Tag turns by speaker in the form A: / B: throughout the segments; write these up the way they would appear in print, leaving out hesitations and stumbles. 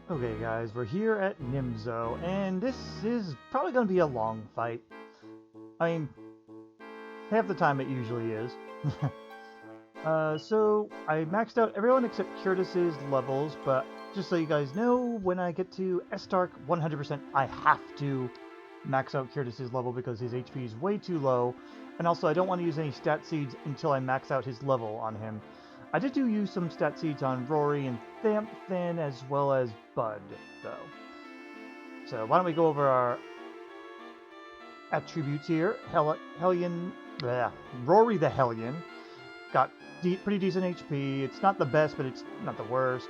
A: Okay guys, we're here at Nimzo, and this is probably going to be a long fight. I mean, half the time it usually is. So I maxed out everyone except Curetis' levels, but just so you guys know, when I get to S-Stark 100%, I have to max out Curetis' level because his HP is way too low, and also I don't want to use any stat seeds until I max out his level on him. I did use some stat seeds on Roary and Thamthon as well as Bud, though. So why don't we go over our attributes here. Hellion, Roary the Hellion got pretty decent HP. It's not the best, but it's not the worst.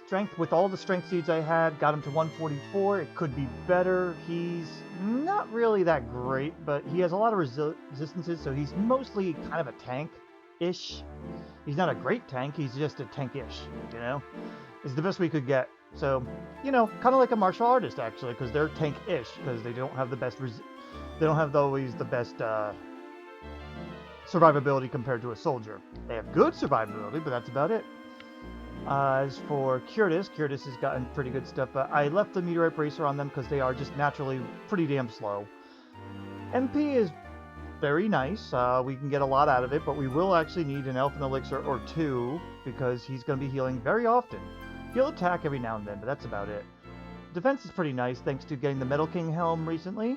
A: Strength, with all the strength seeds I had, got him to 144. It could be better. He's not really that great, but he has a lot of resistances, so he's mostly kind of a tank-ish. He's not a great tank, he's just a tank-ish, you know? It's the best we could get. So, you know, kind of like a martial artist, actually, because they're tank-ish, because they don't have the best they don't have always the best survivability compared to a soldier. They have good survivability, but that's about it. As for Curetis has gotten pretty good stuff, but I left the Meteorite Bracer on them because they are just naturally pretty damn slow. MP is very nice. We can get a lot out of it, but we will actually need an Elfin Elixir or two because he's going to be healing very often. He'll attack every now and then, but that's about it. Defense is pretty nice thanks to getting the Metal King helm recently,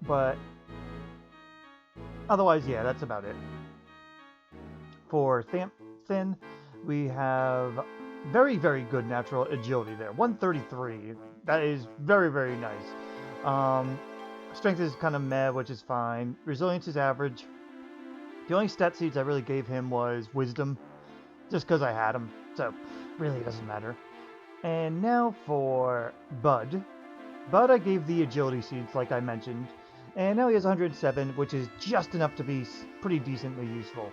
A: but otherwise, yeah, that's about it. For Thamthon, we have very, very good natural agility there. 133. That is very, very nice. Strength is kind of meh, which is fine. Resilience is average. The only stat seeds I really gave him was Wisdom, just because I had him, so really it doesn't matter. And now for Bud. Bud I gave the agility seeds, like I mentioned, and now he has 107, which is just enough to be pretty decently useful.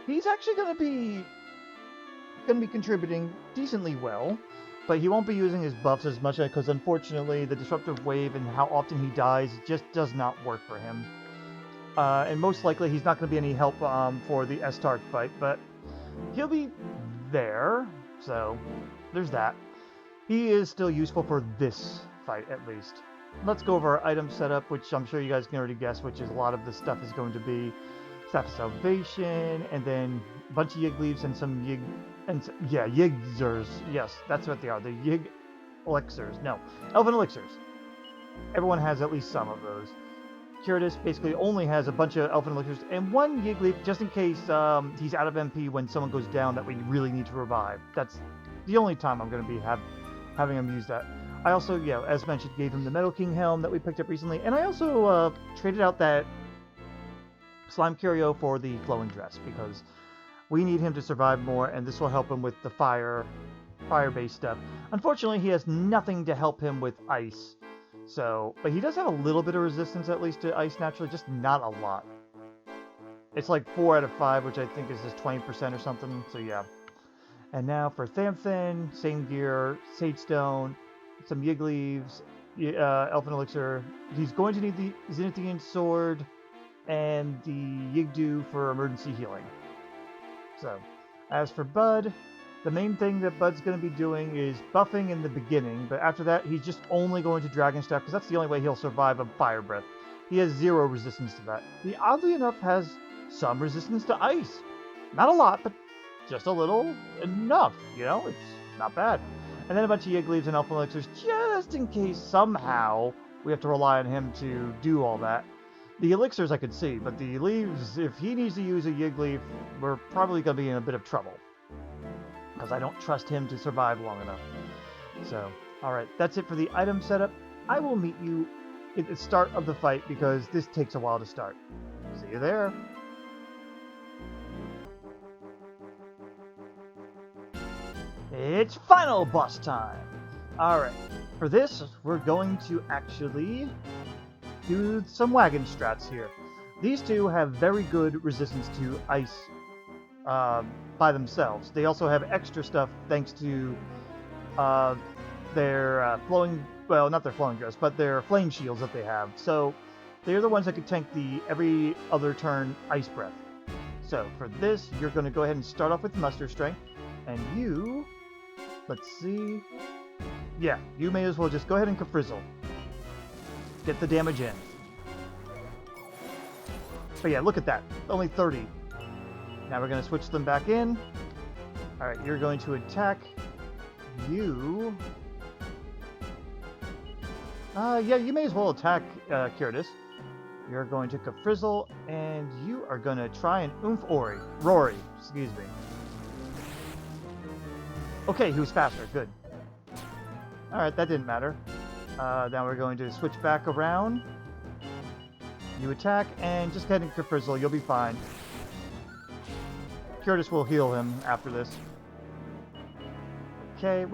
A: He's actually going to be contributing decently well, but he won't be using his buffs as much because unfortunately the disruptive wave and how often he dies just does not work for him. And most likely he's not going to be any help for the S-Stark fight, but he'll be there, so there's that. He is still useful for this fight at least. Let's go over our item setup, which I'm sure you guys can already guess, which is a lot of the stuff is going to be Staff of Salvation, and then a bunch of Yig Leaves and some Yigzers. Yes, that's what they are. The Yig Elixirs. No, Elfin Elixirs. Everyone has at least some of those. Curetis basically only has a bunch of Elfin Elixirs and one Yig Leaf just in case he's out of MP when someone goes down that we really need to revive. That's the only time I'm going to be having him use that. I also, yeah, as mentioned, gave him the Metal King helm that we picked up recently, and I also traded out that Slime Curio for the Flowing Dress because we need him to survive more, and this will help him with the fire-based stuff. Unfortunately, he has nothing to help him with ice, so, but he does have a little bit of resistance at least to ice naturally, just not a lot. It's like 4 out of 5, which I think is just 20% or something, so yeah. And now for Thamthon, same gear, Sage Stone, some Yig Leaves, Elfin Elixir. He's going to need the Zenithian Sword and the Yigdu for emergency healing. So, as for Bud, the main thing that Bud's going to be doing is buffing in the beginning, but after that, he's just only going to Dragon Staff because that's the only way he'll survive a Fire Breath. He has 0 resistance to that. He, oddly enough, has some resistance to ice. Not a lot, but just a little enough, you know? It's not bad. And then a bunch of Yig Leaves and Elfin Elixirs, just in case somehow we have to rely on him to do all that. The Elixirs I could see, but the Leaves, if he needs to use a Yig Leaf, we're probably going to be in a bit of trouble. Because I don't trust him to survive long enough. So, alright, that's it for the item setup. I will meet you at the start of the fight because this takes a while to start. See you there. It's final boss time! Alright, for this, we're going to actually do some Wagon strats here. These two have very good resistance to ice by themselves. They also have extra stuff thanks to their not their flowing dress, but their flame shields that they have. So they're the ones that can tank the every other turn ice breath. So for this, you're going to go ahead and start off with muster strength, and you, let's see, Yeah, you may as well just go ahead and Kafrizzle. Get the damage in. But yeah, look at that. Only 30. Now we're going to switch them back in. Alright, you're going to attack you. Yeah, you may as well attack Curetis. You're going to Kafrizzle, and you are going to try and oomph Roary, excuse me. Okay, he was faster. Good. Alright, that didn't matter. Now we're going to switch back around. You attack, and just get in Kafrizzle. You'll be fine. Curetis will heal him after this. Okay,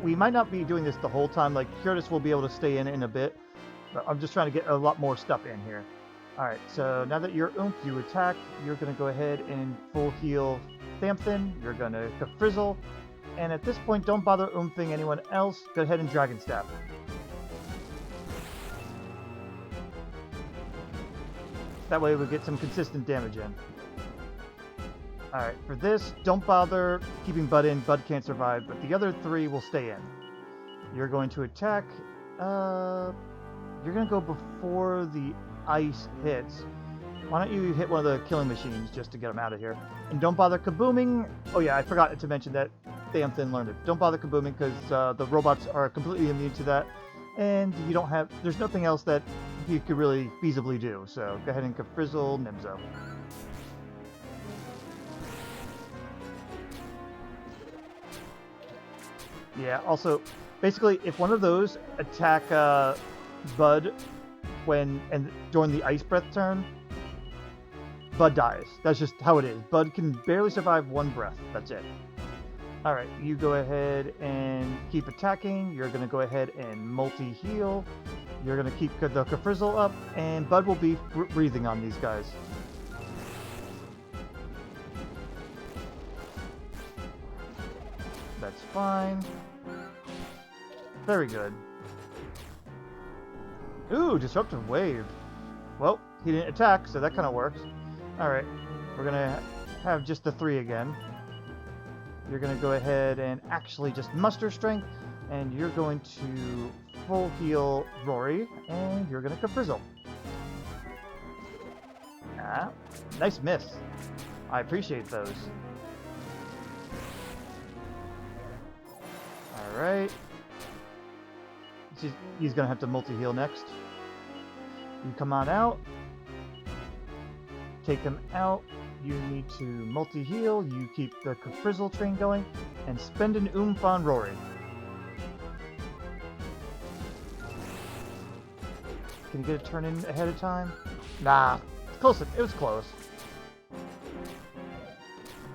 A: we might not be doing this the whole time. Like, Curetis will be able to stay in a bit. But I'm just trying to get a lot more stuff in here. Alright, so now that you're oomph, you attack. You're going to go ahead and full heal Thamthon. You're going to Kafrizzle. And at this point, don't bother oomphing anyone else. Go ahead and Dragon Stab. That way we get some consistent damage in. Alright, for this, don't bother keeping Bud in. Bud can't survive, but the other three will stay in. You're going to attack. You're going to go before the ice hits. Why don't you hit one of the killing machines just to get them out of here? And don't bother kabooming. Oh yeah, I forgot to mention that Thamthon learned it. Don't bother kabooming because the robots are completely immune to that. And you don't have... There's nothing else that you could really feasibly do. So go ahead and Kafrizzle Nimzo. Yeah, also, basically, if one of those attack Bud during the Ice Breath turn, Bud dies. That's just how it is. Bud can barely survive one breath. That's it. Alright, you go ahead and keep attacking. You're going to go ahead and multi-heal. You're going to keep the Kafrizzle up, and Bud will be breathing on these guys. That's fine. Very good. Ooh, Disruptive Wave. Well, he didn't attack, so that kind of works. Alright, we're going to have just the 3 again. You're going to go ahead and actually just muster strength, and you're going to full heal Roary, and you're going to Kafrizzle. Ah, nice miss. I appreciate those. Alright. He's going to have to multi-heal next. You come on out. Take him out. You need to multi-heal. You keep the Kafrizzle train going. And spend an oomph on Roary. Can you get a turn in ahead of time? Nah. It's close. It was close.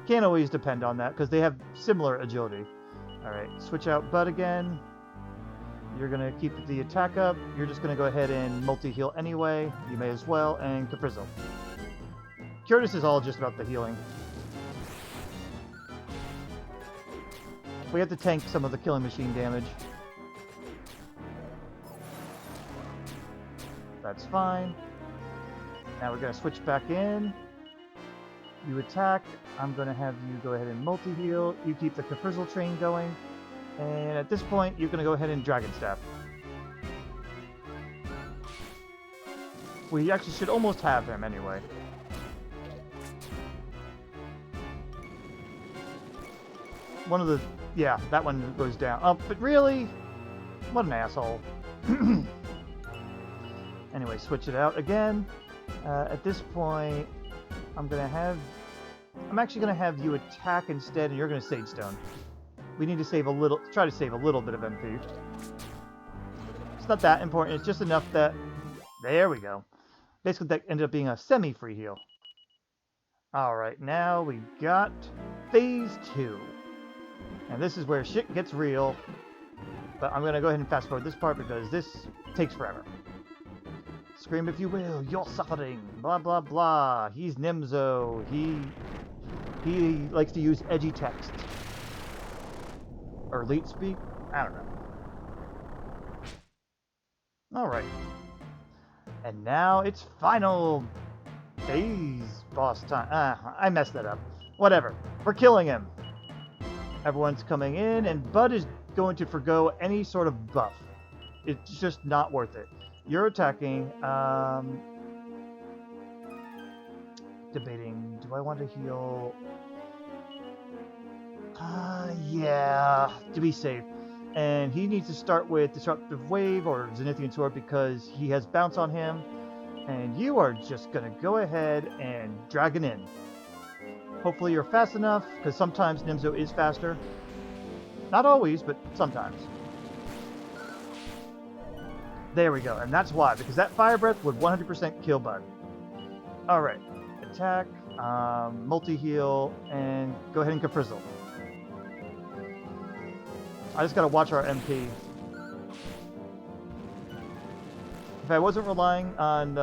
A: Can't always depend on that because they have similar agility. Alright, switch out Bud again. You're going to keep the attack up. You're just going to go ahead and multi-heal anyway. You may as well, and Kafrizzle. Curetis is all just about the healing. We have to tank some of the killing machine damage. That's fine. Now we're going to switch back in. You attack. I'm going to have you go ahead and multi-heal. You keep the Kafrizzle train going. And at this point, you're going to go ahead and Dragon Stab. We actually should almost have him anyway. One of the... Yeah, that one goes down. Oh, but really? What an asshole. Anyway, switch it out again. At this point, I'm actually going to have you attack instead, and you're going to Sage Stone. We need to save a little, try to save a little bit of MP. It's not that important, it's just enough that... There we go. Basically, that ended up being a semi-free heal. Alright, now we got Phase 2. And this is where shit gets real. But I'm going to go ahead and fast forward this part because this takes forever. Scream if you will, you're suffering, blah blah blah. He's Nimzo. He likes to use edgy text. Or elite speak? I don't know. Alright. And now it's final phase boss time. I messed that up. Whatever. We're killing him. Everyone's coming in, and Bud is going to forgo any sort of buff. It's just not worth it. You're attacking. Debating. Do I want to heal? Yeah, to be safe. And he needs to start with Disruptive Wave or Zenithian Sword because he has Bounce on him. And you are just going to go ahead and Dragon in. Hopefully you're fast enough, because sometimes Nimzo is faster. Not always, but sometimes. There we go, and that's why, because that Fire Breath would 100% kill Bud. Alright, attack, multi-heal, and go ahead and Kafrizzle. I just gotta watch our MP. If I wasn't relying on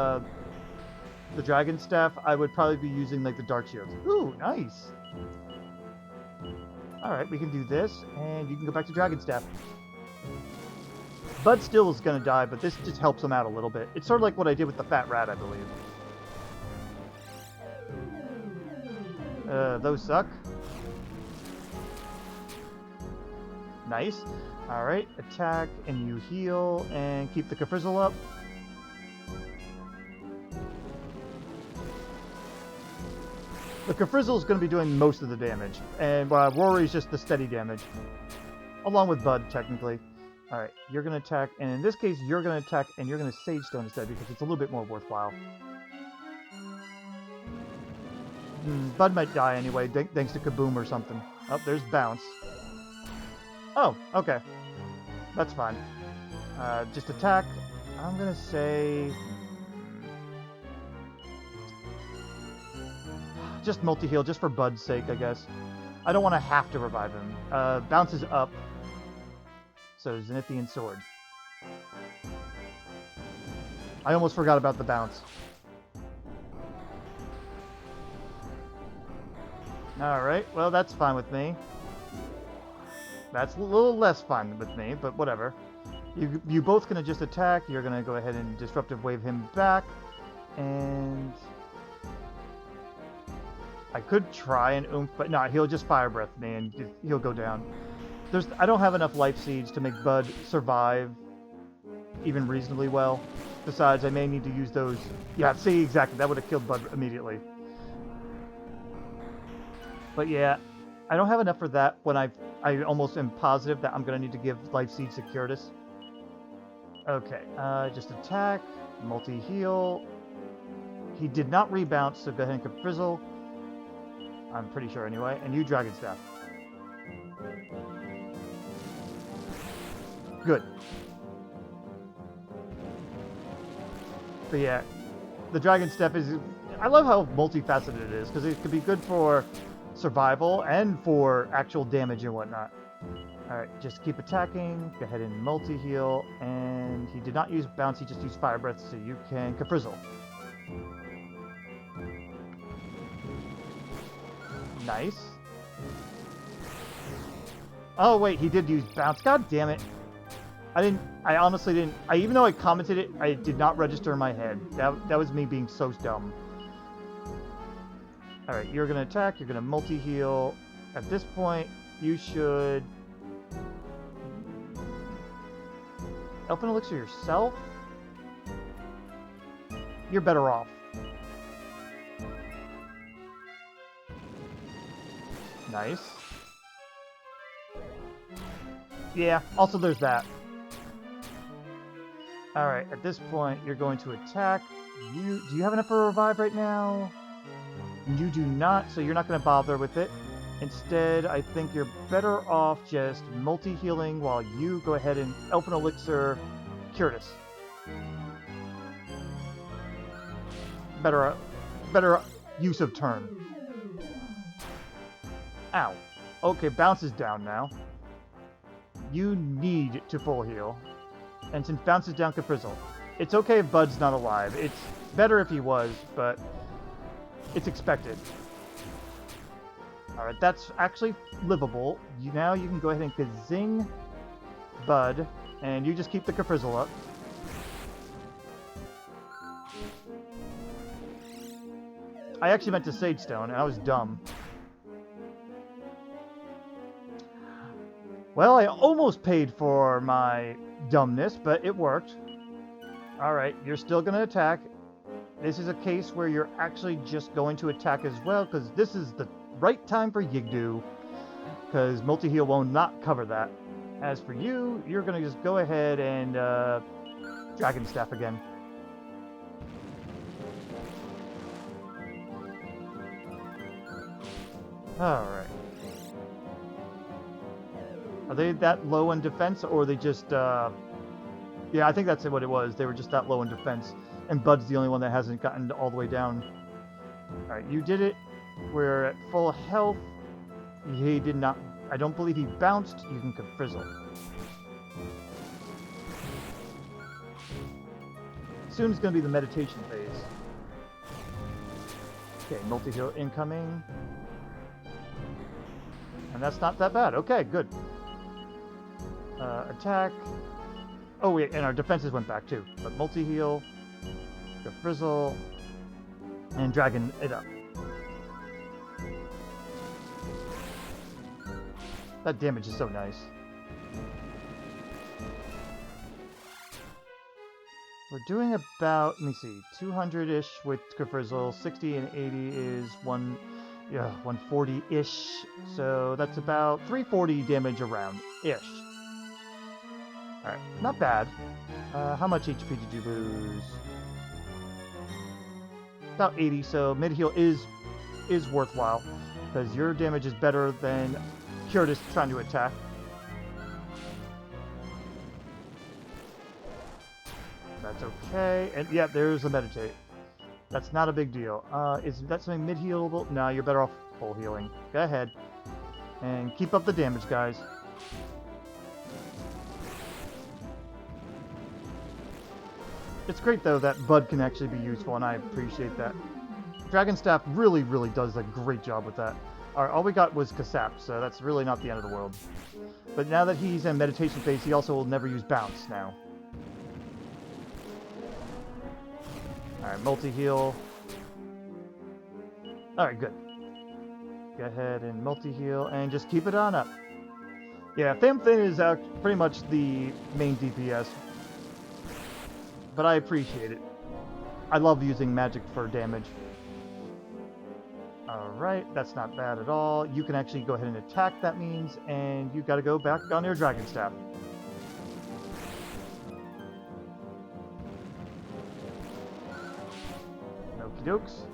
A: the Dragon Staff, I would probably be using like the Dark Shields. Ooh, nice! Alright, we can do this, and you can go back to Dragon Staff. Bud still is going to die, but this just helps him out a little bit. It's sort of like what I did with the Fat Rat, I believe. Those suck. Nice. Alright, attack, and you heal, and keep the Kafrizzle up. The Kafrizzle is going to be doing most of the damage, and Roary is just the steady damage. Along with Bud, technically. Alright, you're going to attack, and in this case, you're going to attack, and you're going to Sage Stone instead, because it's a little bit more worthwhile. Bud might die anyway, thanks to Kaboom or something. Oh, there's Bounce. Oh, okay. That's fine. Just attack. I'm going to say... just multi-heal, just for Bud's sake, I guess. I don't want to have to revive him. Bounce is up. So, Zenithian Sword. I almost forgot about the bounce. Alright, well that's fine with me. That's a little less fun with me, but whatever. You both gonna just attack, you're gonna go ahead and Disruptive Wave him back, and... I could try and oomph, but no, he'll just Fire Breath me and he'll go down. I don't have enough Life Seeds to make Bud survive even reasonably well. Besides, I may need to use those... Yeah, see, exactly. That would have killed Bud immediately. But yeah, I don't have enough for that when I almost am positive that I'm going to need to give Life Seeds to Curetis. Okay, just attack, multi-heal. He did not rebound, so go ahead and Kafrizzle. I'm pretty sure anyway. And you Dragon Staff. Good. But yeah, the Dragon Staff is... I love how multifaceted it is, because it could be good for survival and for actual damage and whatnot. Alright, just keep attacking, go ahead and multi-heal, and he did not use Bounce, he just used Fire Breath, so you can Kafrizzle. Nice. Oh wait, he did use Bounce, god damn it. I honestly didn't, even though I commented it, I did not register in my head. That was me being so dumb. Alright, you're going to attack, you're going to multi-heal. At this point, you should... Elfin Elixir yourself? You're better off. Nice. Yeah, also there's that. Alright, at this point, you're going to attack. Do you have enough for a revive right now? You do not, so you're not going to bother with it. Instead, I think you're better off just multi-healing while you go ahead and Elfin Elixir Curetis. Better use of turn. Ow. Okay, Bounce is down now. You need to full heal. And since Bounce is down, Kafrizzle. It's okay if Bud's not alive. It's better if he was, but it's expected. Alright, that's actually livable. Now you can go ahead and Kazing Bud, and you just keep the Kafrizzle up. I actually meant to Sage Stone, and I was dumb. Well, I almost paid for my dumbness, but it worked. Alright, you're still going to attack. This is a case where you're actually just going to attack as well, because this is the right time for Yigdu, because multi-heal will not cover that. As for you, you're going to just go ahead and Dragon Staff again. Alright. Are they that low in defense, or are they just... Yeah, I think that's what it was. They were just that low in defense. And Bud's the only one that hasn't gotten all the way down. Alright, you did it. We're at full health. He did not... I don't believe he bounced. You can Kafrizzle. Soon is going to be the meditation phase. Okay, multi-heal incoming. And that's not that bad. Okay, good. Attack. Oh, wait, and our defenses went back too. But multi-heal, Kafrizzle, and Dragon it up. That damage is so nice. We're doing about, let me see, 200-ish with Kafrizzle, 60 and 80 is 140-ish. So that's about 340 damage around-ish. Alright, not bad. How much HP did you lose? About 80, so mid-heal is worthwhile, because your damage is better than Curetis trying to attack. That's okay. And yeah, there's a meditate. That's not a big deal. Is that something mid-healable? No, you're better off full healing. Go ahead. And keep up the damage, guys. It's great, though, that Bud can actually be useful, and I appreciate that. Dragon Staff really, really does a great job with that. Alright, all we got was Kasap, so that's really not the end of the world. But now that he's in meditation phase, he also will never use Bounce now. Alright, multi-heal. Alright, good. Go ahead and multi-heal, and just keep it on up. Yeah, Thamthon is pretty much the main DPS. But I appreciate it. I love using magic for damage. Alright, that's not bad at all. You can actually go ahead and attack, that means, and you gotta go back on your Dragon Staff. Okie dokes.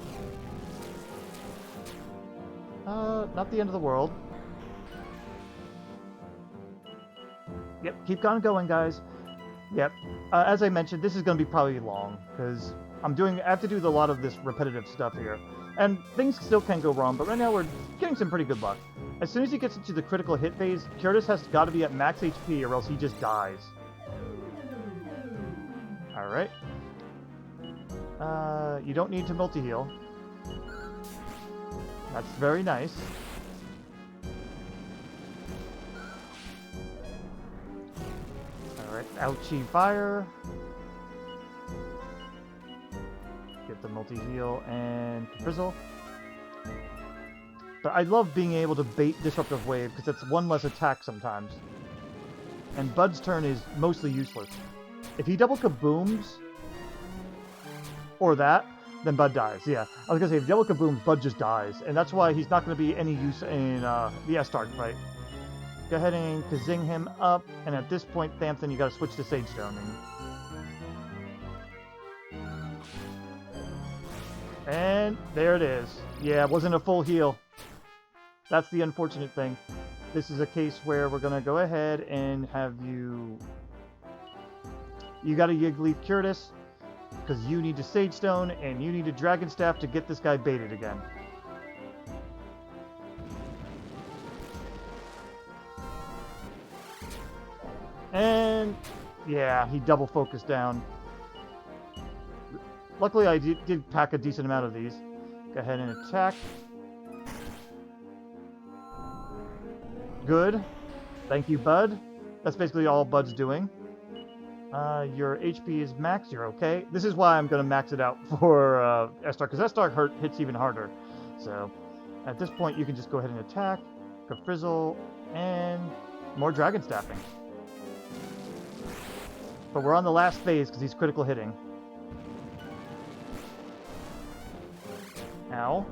A: Not the end of the world. Yep, keep on going, guys. Yep. As I mentioned, this is going to be probably long, because I have to do a lot of this repetitive stuff here. And things still can go wrong, but right now we're getting some pretty good luck. As soon as he gets into the critical hit phase, Curetis has got to be at max HP or else he just dies. Alright. You don't need to multi-heal. That's very nice. Alright, ouchie fire. Get the multi-heal and Kafrizzle. But I love being able to bait Disruptive Wave, because it's one less attack sometimes. And Bud's turn is mostly useless. If he double kabooms, or that, then Bud dies. Yeah, I was going to say, if double kabooms, Bud just dies. And that's why he's not going to be any use in the S-Dark fight. Go ahead and Kazing him up, and at this point, Thamthon, you got to switch to Sage Stoning. And there it is. Yeah, it wasn't a full heal. That's the unfortunate thing. This is a case where we're going to go ahead and have you... You got to Yiggly Curetis, because you need to Sage Stone, and you need a Dragon Staff to get this guy baited again. And... yeah, he double focused down. Luckily, I did pack a decent amount of these. Go ahead and attack. Good. Thank you, Bud. That's basically all Bud's doing. Your HP is max. You're okay. This is why I'm going to max it out for S-Dark, because S-Dark hits even harder. So, at this point, you can just go ahead and attack. Kafrizzle, and more dragon staffing. But we're on the last phase because he's critical hitting. Ow.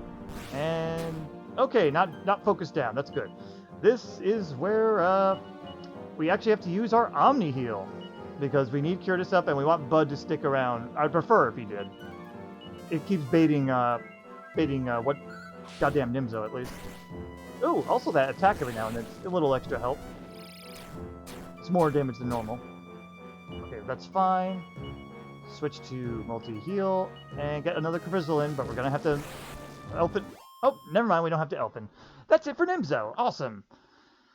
A: And okay, not focused down. That's good. This is where we actually have to use our Omni heal because we need Curetis up and we want Bud to stick around. I'd prefer if he did. It keeps baiting what goddamn Nimzo at least. Ooh, also that attack every now and then. It's a little extra help. It's more damage than normal. Okay, that's fine. Switch to multi-heal and get another Kafrizzle in, but we're gonna have to Elfin. Oh, never mind, we don't have to Elfin. That's it for Nimzo. Awesome.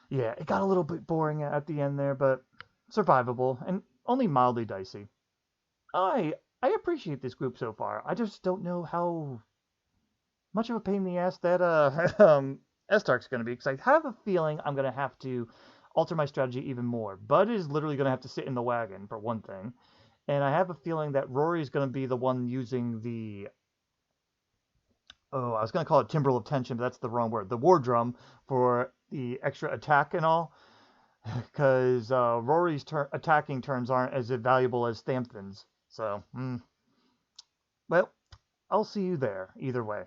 A: Yeah, it got a little bit boring at the end there, but survivable and only mildly dicey. I appreciate this group so far. I just don't know how much of a pain in the ass that S-Tark's going to be, because I have a feeling I'm going to have to alter my strategy even more. Bud is literally going to have to sit in the wagon, for one thing. And I have a feeling that Roary is going to be the one using the... Oh, I was going to call it Timbrel of Tension, but that's the wrong word. The War Drum for the extra attack and all. Because Roary's attacking turns aren't as valuable as Thamthon's. So, well, I'll see you there, either way.